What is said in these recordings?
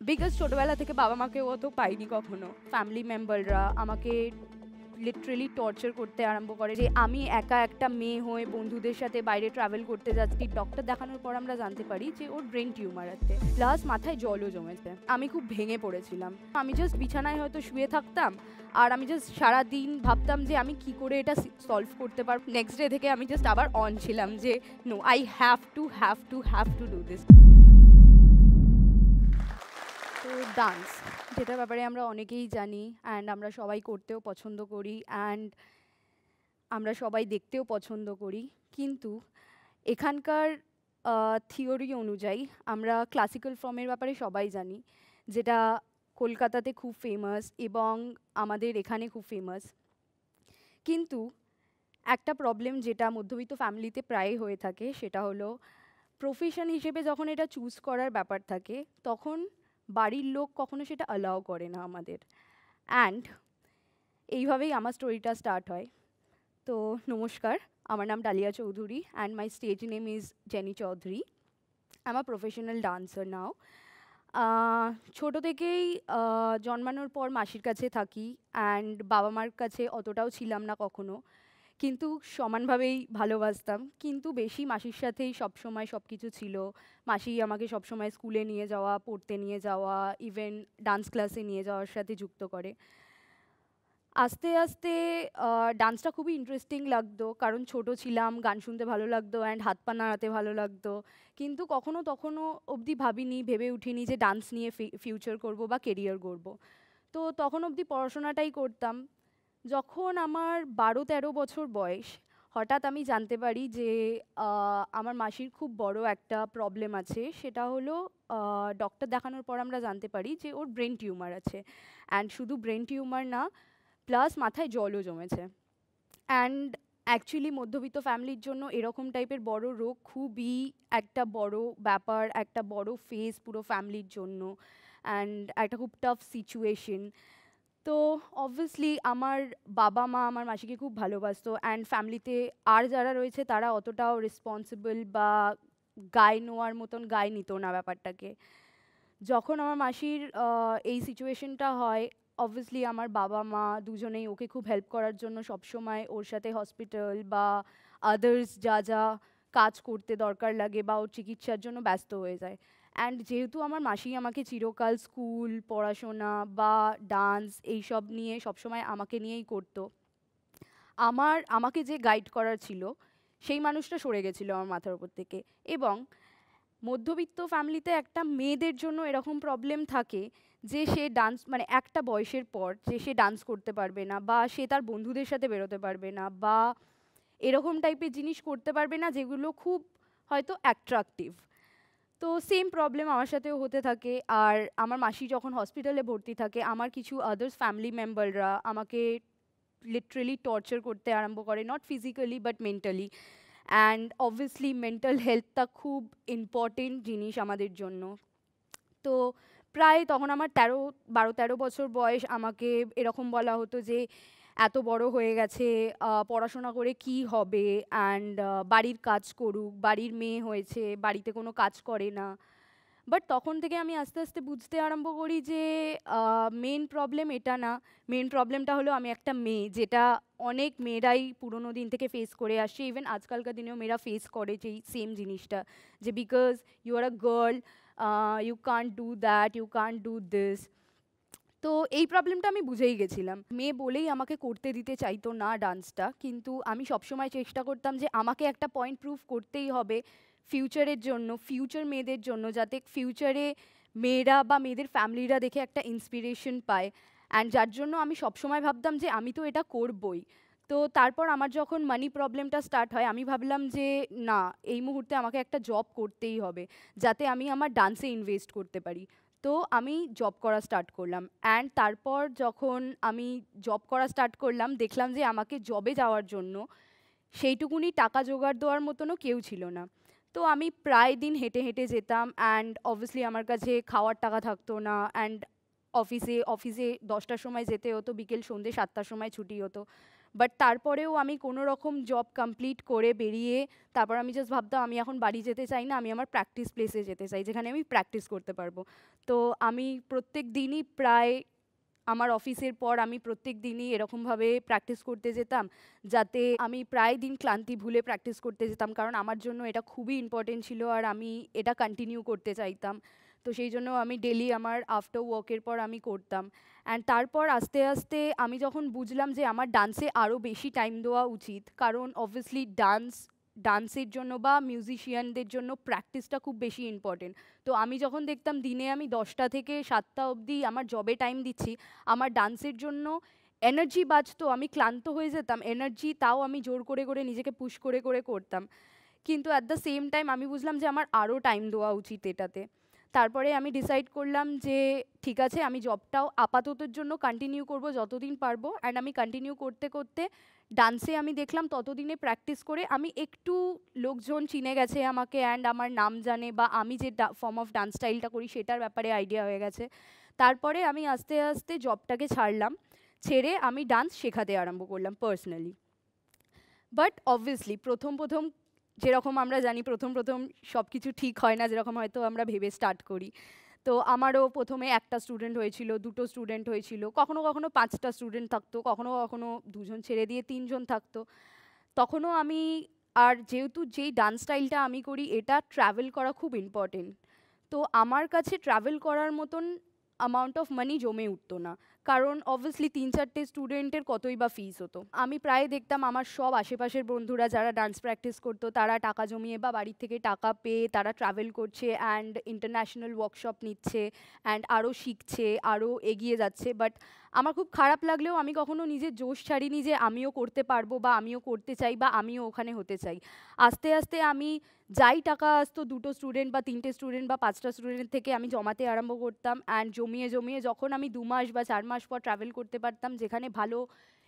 Because ছোটবেলা থেকে বাবা মাকেও অত পাইনি কখনো, ফ্যামিলি মেম্বাররা আমাকে লিটারেলি টর্চার করতে আরম্ভ করে যে আমি একা একটা মেয়ে হয়ে বন্ধুদের সাথে বাইরে ট্রাভেল করতে যাচ্ছি। ডক্টর দেখানোর পর আমরা জানতে পারি যে ওর ব্রেন টিউমার আছে, প্লাস মাথায় জলও জমেছে। আমি খুব ভেঙে পড়েছিলাম। আমি জাস্ট বিছানায় হয়তো শুয়ে থাকতাম আর আমি জাস্ট সারাদিন ভাবতাম যে আমি কি করে এটা সলভ করতে পারব। নেক্সট ডে থেকে আমি জাস্ট আবার অন ছিলাম যে no, I have to do this. তো ডান্স, যেটার ব্যাপারে আমরা অনেকেই জানি অ্যান্ড আমরা সবাই করতেও পছন্দ করি অ্যান্ড আমরা সবাই দেখতেও পছন্দ করি, কিন্তু এখানকার থিওরি অনুযায়ী আমরা ক্লাসিক্যাল ফর্মের ব্যাপারে সবাই জানি, যেটা কলকাতাতে খুব ফেমাস এবং আমাদের এখানে খুব ফেমাস। কিন্তু একটা প্রবলেম যেটা মধ্যবিত্ত ফ্যামিলিতে প্রায় হয়ে থাকে সেটা হলো প্রফেশন হিসেবে যখন এটা চুজ করার ব্যাপার থাকে তখন বাড়ির লোক কখনো সেটা অ্যালাউ করে না আমাদের। অ্যান্ড এইভাবেই আমার স্টোরিটা স্টার্ট হয়। তো নমস্কার, আমার নাম Dalia Chowdhury and my stage name is Jenny Chowdhury. I am a professional dancer now. ছোটো থেকেই জন্মানোর পর মাসির কাছে থাকি অ্যান্ড বাবা মার কাছে অতটাও ছিলাম না কখনো, কিন্তু সমানভাবেই ভালোবাসতাম। কিন্তু বেশি মাসির সাথেই সবসময় সব কিছু ছিল। মাসি আমাকে সবসময় স্কুলে নিয়ে যাওয়া, পড়তে নিয়ে যাওয়া, ইভেন ডান্স ক্লাসে নিয়ে যাওয়ার সাথে যুক্ত করে। আস্তে আস্তে ডান্সটা খুবই ইন্টারেস্টিং লাগতো, কারণ ছোট ছিলাম, গান শুনতে ভালো লাগতো অ্যান্ড হাত পা নাড়াতে ভালো লাগতো। কিন্তু কখনো তখনও অবধি ভাবিনি, ভেবে উঠিনি যে ডান্স নিয়ে ফিউচার করব বা কেরিয়ার করব। তো তখন অবধি পড়াশোনাটাই করতাম। যখন আমার 12-13 বছর বয়স, হঠাৎ আমি জানতে পারি যে আমার মাসির খুব বড় একটা প্রবলেম আছে। সেটা হলো ডক্টর দেখানোর পর আমরা জানতে পারি যে ওর ব্রেন টিউমার আছে। অ্যান্ড শুধু ব্রেন টিউমার না, প্লাস মাথায় জলও জমেছে। অ্যান্ড অ্যাকচুয়ালি মধ্যবিত্ত ফ্যামিলির জন্য এরকম টাইপের বড় রোগ খুবই একটা বড় ব্যাপার, একটা বড় ফেজ পুরো ফ্যামিলির জন্য অ্যান্ড একটা খুব টাফ সিচুয়েশন। তো অবভিয়াসলি আমার বাবা মা আমার মাসিকে খুব ভালোবাসতো অ্যান্ড ফ্যামিলিতে আর যারা রয়েছে তারা অতটাও রেসপন্সিবল বা গায়ে নেওয়ার মতন গায়ে নিত না ব্যাপারটাকে। যখন আমার মাসির এই সিচুয়েশনটা হয়, অবভিয়াসলি আমার বাবা মা দুজনেই ওকে খুব হেল্প করার জন্য সবসময় ওর সাথে হসপিটাল বা আদার্স যা যা কাজ করতে দরকার লাগে বা ওর চিকিৎসার জন্য ব্যস্ত হয়ে যায়। অ্যান্ড যেহেতু আমার মাসি আমাকে চিরকাল স্কুল, পড়াশোনা বা ডান্স এইসব নিয়ে সবসময় আমাকে নিয়েই করতো, আমাকে যে গাইড করার ছিল সেই মানুষটা সরে গেছিলো আমার মাথার উপর থেকে। এবং মধ্যবিত্ত ফ্যামিলিতে একটা মেয়েদের জন্য এরকম প্রবলেম থাকে যে সে ডান্স মানে একটা বয়সের পর যে সে ডান্স করতে পারবে না বা সে তার বন্ধুদের সাথে বেরোতে পারবে না বা এরকম টাইপের জিনিস করতে পারবে না যেগুলো খুব হয়তো অ্যাট্রাকটিভ। তো সেম প্রবলেম আমার সাথেও হতে থাকে। আর আমার মাসি যখন হসপিটালে ভর্তি থাকে, আমার কিছু আদার্স ফ্যামিলি মেম্বাররা আমাকে লিটারেলি টর্চার করতে আরম্ভ করে, not physically but mentally. And obviously mental হেলথটা খুব ইম্পর্টেন্ট জিনিস আমাদের জন্য। তো প্রায় তখন আমার 12-13 বছর বয়স, আমাকে এরকম বলা হতো যে এত বড় হয়ে গেছে, পড়াশোনা করে কি হবে, অ্যান্ড বাড়ির কাজ করুক, বাড়ির মেয়ে হয়েছে, বাড়িতে কোনো কাজ করে না। বাট তখন থেকে আমি আস্তে আস্তে বুঝতে আরম্ভ করি যে মেন প্রবলেম এটা না। মেন প্রবলেমটা হলো আমি একটা মেয়ে, যেটা অনেক মেয়েরাই পুরোনো দিন থেকে ফেস করে আসছে। ইভেন আজকালকার দিনেও মেয়েরা ফেস করে যেই সেম জিনিসটা, যে because you are a girl, you can't do that, you can't do this. তো এই প্রবলেমটা আমি বুঝেই গেছিলাম। মেয়ে বলেই আমাকে করতে দিতে চাইতো না ডান্সটা, কিন্তু আমি সবসময় চেষ্টা করতাম যে আমাকে একটা পয়েন্ট প্রুভ করতেই হবে ফিউচারের জন্য, ফিউচার মেয়েদের জন্য, যাতে ফিউচারে মেয়েরা বা মেয়েদের ফ্যামিলিরা দেখে একটা ইন্সপিরেশন পায়। অ্যান্ড যার জন্য আমি সবসময় ভাবতাম যে আমি তো এটা করবই। তো তারপর আমার যখন মানি প্রবলেমটা স্টার্ট হয়, আমি ভাবলাম যে না, এই মুহূর্তে আমাকে একটা জব করতেই হবে যাতে আমি আমার ডান্সে ইনভেস্ট করতে পারি। তো আমি জব করা স্টার্ট করলাম। অ্যান্ড তারপর যখন আমি জব করা স্টার্ট করলাম, দেখলাম যে আমাকে জবে যাওয়ার জন্য সেইটুকুনি টাকা জোগাড় দেওয়ার মতনও কেউ ছিল না। তো আমি প্রায় দিন হেঁটে হেঁটে যেতাম অ্যান্ড অবভিয়াসলি আমার কাছে খাওয়ার টাকা থাকতো না। অ্যান্ড অফিসে অফিসে 10টার সময় যেতে হতো, বিকেল সন্ধ্যে 7টার সময় ছুটি হতো। বাট তারপরেও আমি কোনো রকম জব কমপ্লিট করে বেরিয়ে তারপর আমি জাস্ট ভাবতাম আমি এখন বাড়ি যেতে চাই না, আমি আমার প্র্যাকটিস প্লেসে যেতে চাই যেখানে আমি প্র্যাকটিস করতে পারবো। তো আমি প্রত্যেক দিনই প্রায় আমার অফিসের পর আমি প্রত্যেক দিনই এরকমভাবে প্র্যাকটিস করতে যেতাম, যাতে আমি প্রায় দিন ক্লান্তি ভুলে প্র্যাকটিস করতে যেতাম, কারণ আমার জন্য এটা খুবই ইম্পর্টেন্ট ছিল আর আমি এটা কন্টিনিউ করতে চাইতাম। তো সেই জন্য আমি ডেলি আমার আফটার ওয়ার্কের পর আমি করতাম। অ্যান্ড তারপর আস্তে আস্তে আমি যখন বুঝলাম যে আমার ডান্সে আরও বেশি টাইম দেওয়া উচিত, কারণ অবভিয়াসলি ডান্সের জন্য বা মিউজিশিয়ানদের জন্য প্র্যাকটিসটা খুব বেশি ইম্পর্টেন্ট। তো আমি যখন দেখতাম দিনে আমি 10টা থেকে 7টা অবধি আমার জবে টাইম দিচ্ছি, আমার ডান্সের জন্য এনার্জি বাঁচতো, আমি ক্লান্ত হয়ে যেতাম, এনার্জি তাও আমি জোর করে করে নিজেকে পুশ করে করে করতাম। কিন্তু অ্যাট দ্য সেম টাইম আমি বুঝলাম যে আমার আরও টাইম দেওয়া উচিত এটাতে। তারপরে আমি ডিসাইড করলাম যে ঠিক আছে, আমি জবটাও আপাততের জন্য কন্টিনিউ করব যতদিন পারবো। অ্যান্ড আমি কন্টিনিউ করতে করতে ডান্সে আমি দেখলাম ততদিনে প্র্যাকটিস করে আমি একটু লোকজন চিনে গেছে আমাকে, অ্যান্ড আমার নাম জানে বা আমি যে ফর্ম অফ ডান্স স্টাইলটা করি সেটার ব্যাপারে আইডিয়া হয়ে গেছে। তারপরে আমি আস্তে আস্তে জবটাকে ছাড়লাম, ছেড়ে আমি ডান্স শেখাতে আরম্ভ করলাম পার্সোনালি। বাট অবভিয়াসলি প্রথম প্রথম যেরকম আমরা জানি প্রথম প্রথম সব কিছু ঠিক হয় না যেরকম হয়তো আমরা ভেবে স্টার্ট করি। তো আমারও প্রথমে একটা স্টুডেন্ট হয়েছিল, দুটো স্টুডেন্ট হয়েছিল, কখনো কখনো 5টা স্টুডেন্ট থাকতো, কখনো কখনো 2জন ছেড়ে দিয়ে 3জন থাকতো। তখনও আমি, আর যেহেতু যেই ডান্স স্টাইলটা আমি করি এটা ট্রাভেল করা খুব ইম্পর্টেন্ট, তো আমার কাছে ট্রাভেল করার মতন অ্যামাউন্ট অফ মানি জমে উঠতো না, কারণ অবভিয়াসলি 3-4টে স্টুডেন্টের কতই বা ফিস হতো। আমি প্রায় দেখতাম আমার সব আশেপাশের বন্ধুরা যারা ডান্স প্র্যাকটিস করতো তারা টাকা জমিয়ে বা বাড়ির থেকে টাকা পেয়ে তারা ট্রাভেল করছে অ্যান্ড ইন্টারন্যাশনাল ওয়ার্কশপ নিচ্ছে অ্যান্ড আরও শিখছে, আরও এগিয়ে যাচ্ছে। বাট আমার খুব খারাপ লাগলেও আমি কখনো নিজের জোশ ছাড়িনি যে আমিও করতে পারবো বা আমিও করতে চাই বা আমিও ওখানে হতে চাই। আস্তে আস্তে আমি যাই টাকা আসতো 2টো স্টুডেন্ট বা 3টে স্টুডেন্ট বা 5টা স্টুডেন্ট থেকে আমি জমাতে আরম্ভ করতাম, অ্যান্ড জমিয়ে জমিয়ে যখন আমি 2 মাস বা 4 মাস পর ট্রাভেল করতে পারতাম যেখানে ভালো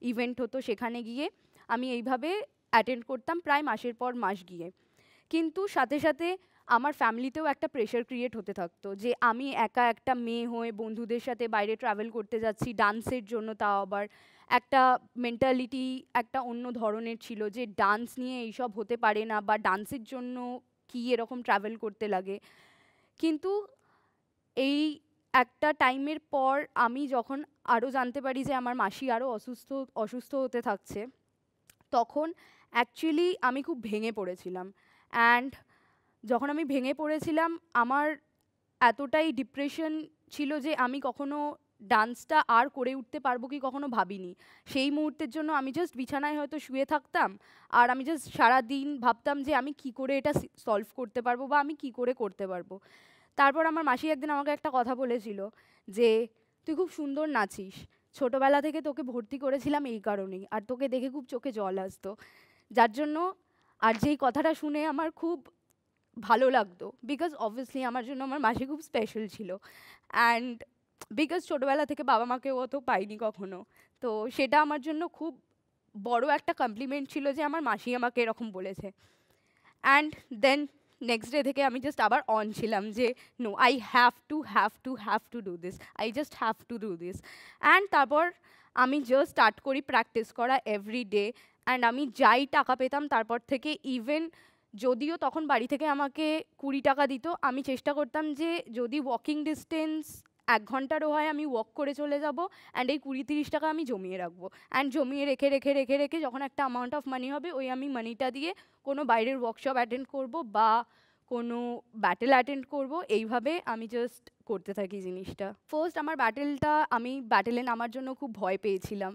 ইভেন্ট হতো সেখানে গিয়ে আমি এইভাবে অ্যাটেন্ড করতাম প্রায় মাসের পর মাস গিয়ে। কিন্তু সাথে সাথে আমার ফ্যামিলিতেও একটা প্রেশার ক্রিয়েট হতে থাকতো যে আমি একা একটা মেয়ে হয়ে বন্ধুদের সাথে বাইরে ট্রাভেল করতে যাচ্ছি ডান্সের জন্য, তাও আবার একটা মেন্টালিটি একটা অন্য ধরনের ছিল যে ডান্স নিয়ে এইসব হতে পারে না বা ডান্সের জন্য কি এরকম ট্রাভেল করতে লাগে। কিন্তু এই একটা টাইমের পর আমি যখন আরও জানতে পারি যে আমার মাসি আরও অসুস্থ অসুস্থ হতে থাকছে, তখন অ্যাকচুয়ালি আমি খুব ভেঙে পড়েছিলাম। অ্যান্ড যখন আমি ভেঙে পড়েছিলাম আমার এতটাই ডিপ্রেশন ছিল যে আমি কখনো ডান্সটা আর করে উঠতে পারবো কি কখনো ভাবিনি। সেই মুহূর্তের জন্য আমি জাস্ট বিছানায় হয়তো শুয়ে থাকতাম আর আমি জাস্ট সারাদিন ভাবতাম যে আমি কি করে এটা সলভ করতে পারবো বা আমি কি করে করতে পারবো। তারপর আমার মাসি একদিন আমাকে একটা কথা বলেছিল যে তুই খুব সুন্দর নাচিস, ছোটোবেলা থেকে তোকে ভর্তি করেছিলাম এই কারণেই, আর তোকে দেখে খুব চোখে জল আসতো, যার জন্য, আর যেই কথাটা শুনে আমার খুব ভালো লাগতো বিকজ অবভিয়াসলি আমার জন্য আমার মাসি খুব স্পেশাল ছিল। অ্যান্ড বিকজ ছোটোবেলা থেকে বাবা মাকেও অত পাইনি কখনো, তো সেটা আমার জন্য খুব বড় একটা কমপ্লিমেন্ট ছিল যে আমার মাসি আমাকে এরকম বলেছে। অ্যান্ড দেন নেক্সট ডে থেকে আমি জাস্ট আবার অন ছিলাম যে no, I have to do this, I just have to do this. And তারপর আমি জাস্ট স্টার্ট করি প্র্যাকটিস করা এভরি ডে। অ্যান্ড আমি যাই টাকা পেতাম তারপর থেকে, ইভেন যদিও তখন বাড়ি থেকে আমাকে 20 টাকা দিত, আমি চেষ্টা করতাম যে যদি ওয়াকিং ডিস্টেন্স 1 ঘন্টারও হয় আমি ওয়াক করে চলে যাব, অ্যান্ড এই 20-30 টাকা আমি জমিয়ে রাখবো। অ্যান্ড জমিয়ে রেখে রেখে রেখে রেখে যখন একটা অ্যামাউন্ট অফ মানি হবে ওই আমি মানিটা দিয়ে কোনো বাইরের ওয়ার্কশপ অ্যাটেন্ড করব বা কোনো ব্যাটেল অ্যাটেন্ড করব, এইভাবে আমি জাস্ট করতে থাকি জিনিসটা। ফার্স্ট আমার আমি ব্যাটেলে নামার জন্য খুব ভয় পেয়েছিলাম।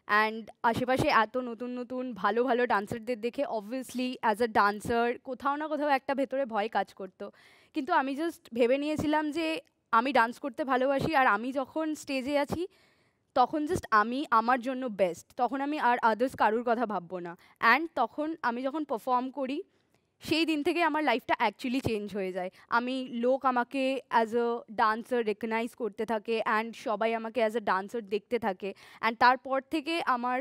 অ্যান্ড আশেপাশে এত নতুন নতুন ভালো ভালো ডান্সারদের দেখে অবভিয়াসলি অ্যাজ আ ডান্সার কোথাও না কোথাও একটা ভেতরে ভয় কাজ করতো। কিন্তু আমি জাস্ট ভেবে নিয়েছিলাম যে আমি ডান্স করতে ভালোবাসি, আর আমি যখন স্টেজে আছি তখন জাস্ট আমি আমার জন্য বেস্ট, তখন আমি আর আদার্স কারুর কথা ভাববো না। অ্যান্ড তখন আমি যখন পারফর্ম করি সেই দিন থেকে আমার লাইফটা অ্যাকচুয়ালি চেঞ্জ হয়ে যায়। লোক আমাকে অ্যাজ আ ডান্সার রেকগনাইজ করতে থাকে অ্যান্ড সবাই আমাকে অ্যাজ আ ডান্সার দেখতে থাকে। অ্যান্ড তারপর থেকে আমার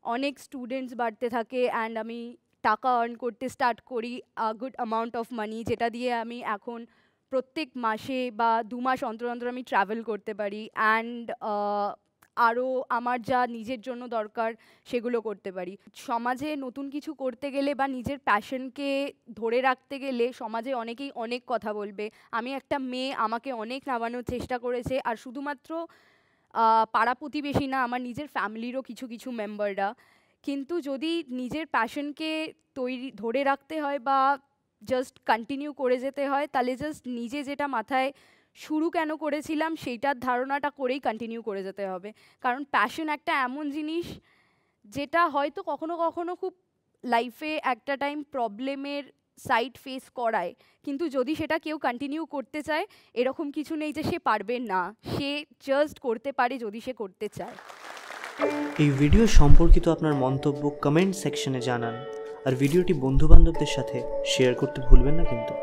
অনেক স্টুডেন্টস বাড়তে থাকে অ্যান্ড আমি টাকা আর্ন করতে স্টার্ট করি, গুড অ্যামাউন্ট অফ মানি, যেটা দিয়ে আমি এখন প্রত্যেক মাসে বা 2 মাস অন্তর অন্তর আমি ট্রাভেল করতে পারি। অ্যান্ড আরও আমার যা নিজের জন্য দরকার সেগুলো করতে পারি। সমাজে নতুন কিছু করতে গেলে বা নিজের প্যাশনকে ধরে রাখতে গেলে সমাজে অনেকেই অনেক কথা বলবে। আমি একটা মেয়ে, আমাকে অনেক নামানোর চেষ্টা করেছে, আর শুধুমাত্র পাড়া প্রতিবেশী না, আমার নিজের ফ্যামিলিরও কিছু কিছু মেম্বাররা। কিন্তু যদি নিজের প্যাশনকে ধরে রাখতে হয় বা জাস্ট কন্টিনিউ করে যেতে হয়, তাহলে জাস্ট নিজে যেটা মাথায় শুরু কেন করেছিলাম সেইটার ধারণাটা করেই কন্টিনিউ করে যেতে হবে। কারণ প্যাশন একটা এমন জিনিস যেটা হয়তো কখনো কখনো খুব লাইফে একটা টাইম প্রবলেমের সাইড ফেস করায়, কিন্তু যদি সেটা কেউ কন্টিনিউ করতে চায়, এরকম কিছু নেই যে সে পারবে না, সে জাস্ট করতে পারে যদি সে করতে চায়। এই ভিডিও সম্পর্কিত আপনার মন্তব্য কমেন্ট সেকশনে জানান, আর ভিডিওটি বন্ধুবান্ধবদের সাথে শেয়ার করতে ভুলবেন না কিন্তু।